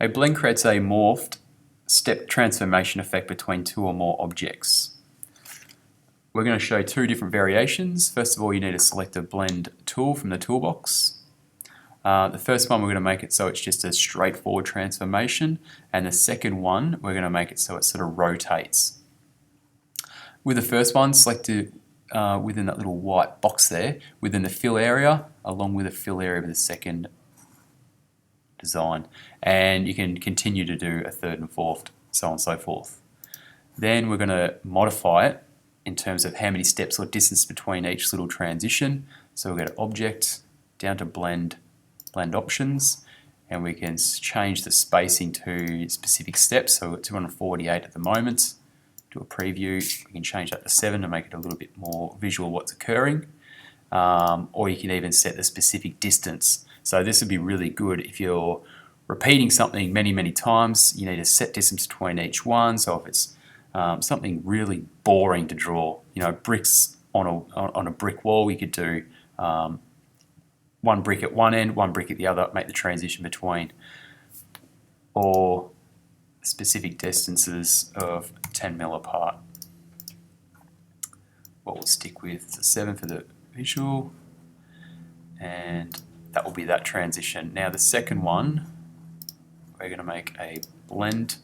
A blend creates a morphed step transformation effect between two or more objects. We're going to show two different variations. First of all, you need to select a blend tool from the toolbox. The first one, we're going to make it so it's just a straightforward transformation, and the second one, we're going to make it so it sort of rotates. With the first one, select it within that little white box there, within the fill area, along with the fill area of the second design, and you can continue to do a third and fourth, so on and so forth. Then we're going to modify it in terms of how many steps or distance between each little transition. So we'll go to Object, down to Blend Options, and we can change the spacing to specific steps. So we're at 248 at the moment. Do a preview, we can change that to 7 to make it a little bit more visual what's occurring. Or you can even set the specific distance. So this would be really good if you're repeating something many times. You need a set distance between each one. So if it's something really boring to draw, bricks on a brick wall, you could do one brick at one end, one brick at the other, make the transition between, or specific distances of 10 mil apart. What we'll stick with is a 7 for the visual, and that will be that transition. Now the second one, we're going to make a blend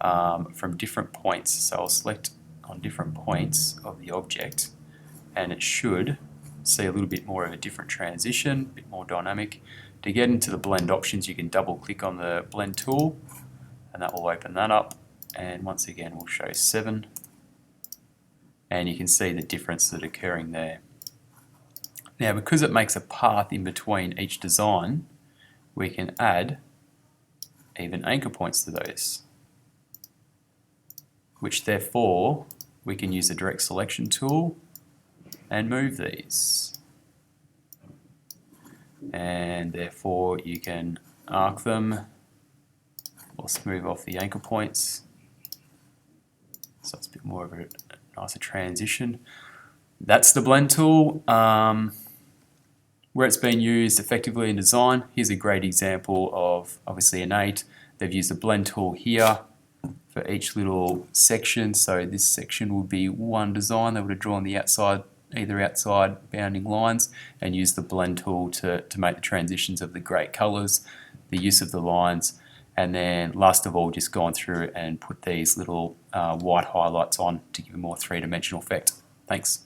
from different points. So I'll select on different points of the object, and it should see a little bit more of a different transition, a bit more dynamic. To get into the blend options, you can double click on the blend tool, and that will open that up, and once again we'll show 7, and you can see the difference that's occurring there. Now because it makes a path in between each design, we can add even anchor points to those, which therefore we can use the direct selection tool and move these, and therefore you can arc them or smooth off the anchor points, so it's a bit more of a nicer transition. That's the blend tool. Where it's been used effectively in design, here's a great example of obviously Innate. They've used the blend tool here for each little section. So this section would be one design. They would have drawn the outside, either outside bounding lines, and used the blend tool to make the transitions of the great colours, the use of the lines, and then last of all just gone through and put these little white highlights on to give a more three-dimensional effect. Thanks.